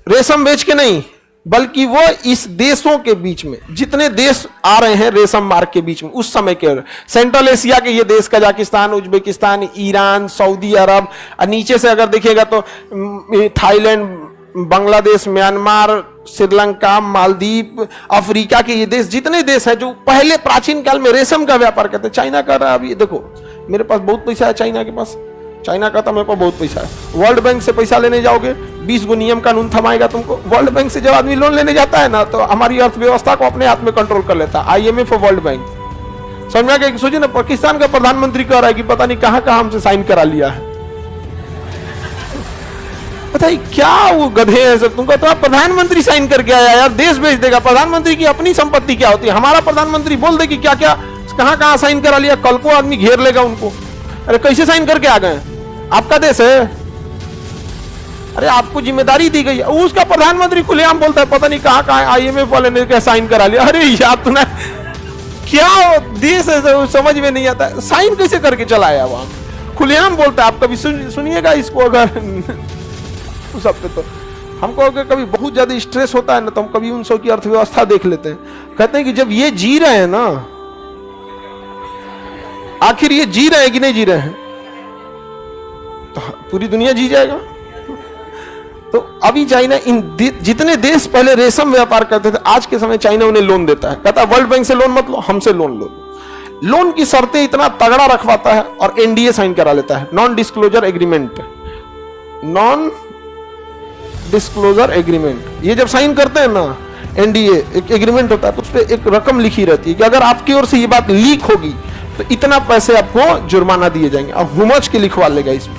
रेशम बेच के नहीं, बल्कि वो इस देशों के बीच में जितने देश आ रहे हैं रेशम मार्ग के बीच में, उस समय के सेंट्रल एशिया के ये देश, कजाकिस्तान, उज्बेकिस्तान, ईरान, सऊदी अरब, और नीचे से अगर देखिएगा तो Thailand, Bangladesh, Myanmar, Sri Lanka, Maldives, Africa के ये देश, जितने देश हैं जो पहले प्राचीन काल में रेशम का व्यापार करते। चाइना कर रहा है अभी, देखो मेरे पास बहुत पैसा है चाइना के पास, चाइना का तो मेरे पास बहुत पैसा है। वर्ल्ड बैंक से पैसा लेने जाओगे 20 गो नियम कानून थमाएगा तुमको। वर्ल्ड बैंक से जब आदमी लोन लेने जाता है ना, तो हमारी अर्थव्यवस्था को अपने हाथ में कंट्रोल कर लेता है IMF और वर्ल्ड बैंक। समझ में आ गया? सोचिए ना, पाकिस्तान का प्रधानमंत्री कह रहा है कि पता नहीं कहां कहां हमसे साइन करा लिया है। बताइए क्या वो गधे हैं सब। तुमको तो प्रधानमंत्री साइन करके आया यार, देश बेच देगा। प्रधानमंत्री की अपनी संपत्ति क्या होती है? हमारा प्रधानमंत्री बोल दे कि क्या क्या कहां कहां साइन करा लिया, कल को आदमी घेर लेगा उनको। अरे कैसे साइन करके आ गए? आपका देश है, अरे आपको जिम्मेदारी दी गई है। उसका प्रधानमंत्री खुलेआम बोलता है पता नहीं कहां कहां IMF वाले ने क्या साइन करा लिया। अरे यार तूने क्या देश है, समझ में नहीं आता, साइन कैसे करके चलाया वहां, खुलेआम बोलता है। आप कभी सुनिएगा इसको, अगर उस हफ्ते तो हमको अगर कभी बहुत ज्यादा स्ट्रेस होता है ना, तो हम कभी उन सब की अर्थव्यवस्था देख लेते हैं। कहते हैं कि जब ये जी रहे हैं ना, आखिर ये जी रहे हैं कि नहीं जी रहे हैं, तो पूरी दुनिया जी जाएगा। तो अभी चाइना जितने देश पहले रेशम व्यापार करते थे, आज के समय चाइना उन्हें लोन देता है। कहता है वर्ल्ड बैंक से लोन मत लो, हमसे लोन लो। लोन की शर्तें इतना तगड़ा रखवाता है और NDA साइन करा लेता है, non disclosure agreement. Non disclosure agreement ये जब साइन करते हैं ना, NDA एक एग्रीमेंट होता है, तो उस पर एक रकम लिखी रहती है कि अगर आपकी ओर से ये बात लीक होगी तो इतना पैसे आपको जुर्माना दिए जाएंगे। अब हुमच के लिखवा लेगा इसमें।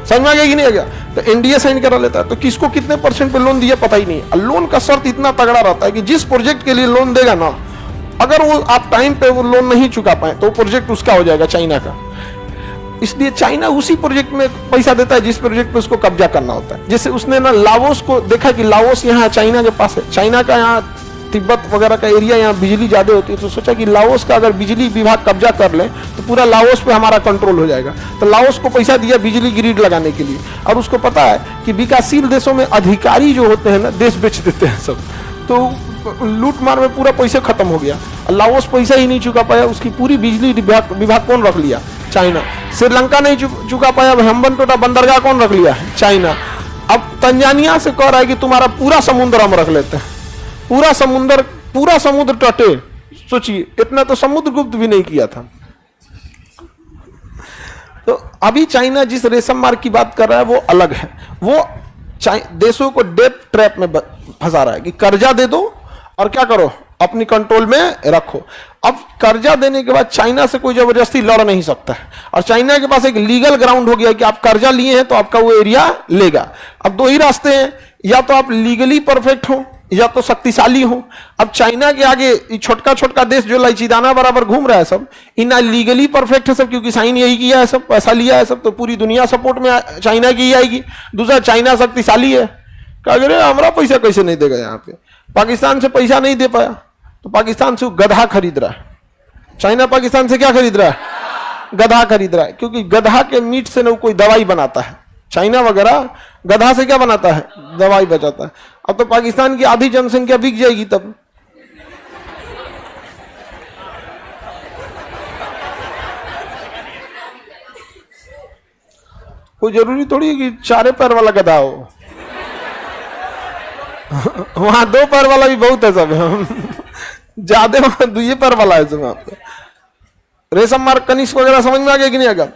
समझ में आ गया कि नहीं आ गया? तो NDA साइन करा लेता है, तो किसको कितने % पे लोन दिया पता ही नहीं। और लोन का शर्त इतना तगड़ा रहता है कि जिस प्रोजेक्ट के लिए लोन देगा ना, अगर वो आप टाइम पे वो लोन नहीं चुका पाए तो प्रोजेक्ट उसका हो जाएगा, चाइना का। इसलिए चाइना उसी प्रोजेक्ट में पैसा देता है जिस प्रोजेक्ट पे उसको कब्जा करना होता है। जैसे उसने ना लाओस को देखा कि लाओस यहाँ चाइना के पास है, चाइना का यहाँ तिब्बत वगैरह का एरिया, यहाँ बिजली ज्यादा होती है, तो सोचा कि लाओस का अगर बिजली विभाग कब्जा कर ले तो पूरा लाओस पे हमारा कंट्रोल हो जाएगा। तो लाओस को पैसा दिया बिजली ग्रिड लगाने के लिए। और उसको पता है कि विकासशील देशों में अधिकारी जो होते हैं ना, देश बेच देते हैं सब, तो लूट मार में पूरा पैसा खत्म हो गया। लाओस पैसा ही नहीं चुका पाया, उसकी पूरी बिजली विभाग कौन रख लिया? चाइना। श्रीलंका नहीं चुका पाया, हम्बनटोटा बंदरगाह कौन रख लिया? चाइना। अब तंजानिया से कह रहा है कि तुम्हारा पूरा समुद्र हम रख लेते हैं, पूरा समुद्र तटे। सोचिए, इतना तो समुद्रगुप्त भी नहीं किया था। तो अभी चाइना जिस रेशम मार्ग की बात कर रहा है वो अलग है। वो देशों को डेट ट्रैप में फंसा रहा है कि कर्जा दे दो और क्या करो, अपनी कंट्रोल में रखो। अब कर्जा देने के बाद चाइना से कोई जबरदस्ती लड़ नहीं सकता है, और चाइना के पास एक लीगल ग्राउंड हो गया कि आप कर्जा लिए हैं तो आपका वो एरिया लेगा। अब दो ही रास्ते हैं, या तो आप लीगली परफेक्ट हो या तो शक्तिशाली हो। अब चाइना के आगे छोटका छोटका देश जो लाइचीदाना बराबर घूम रहा है सब, इन लीगली परफेक्ट है सब, क्योंकि साइन यही किया है सब, पैसा लिया है सब, तो पूरी दुनिया सपोर्ट में चाइना की ही आएगी। दूसरा, चाइना शक्तिशाली है, कह हमारा पैसा कैसे नहीं देगा? यहाँ पे पाकिस्तान से पैसा नहीं दे पाया तो पाकिस्तान से गधा खरीद रहा है। चाइना पाकिस्तान से क्या खरीद रहा है? गधा खरीद रहा है, क्योंकि गधा के मीट से ना कोई दवाई बनाता है। चाइना वगैरह गधा से क्या बनाता है? दवाई बचाता है। अब तो पाकिस्तान की आधी जनसंख्या बिक जाएगी तब। कोई जरूरी थोड़ी है कि 4 पैर वाला गधा हो। वहां 2 पैर वाला भी बहुत है सब, ज्यादा वहां 2 पैर वाला है सब। रेशम मार्ग, कनिष्क वगैरह समझ में आ गया कि नहीं आ गया?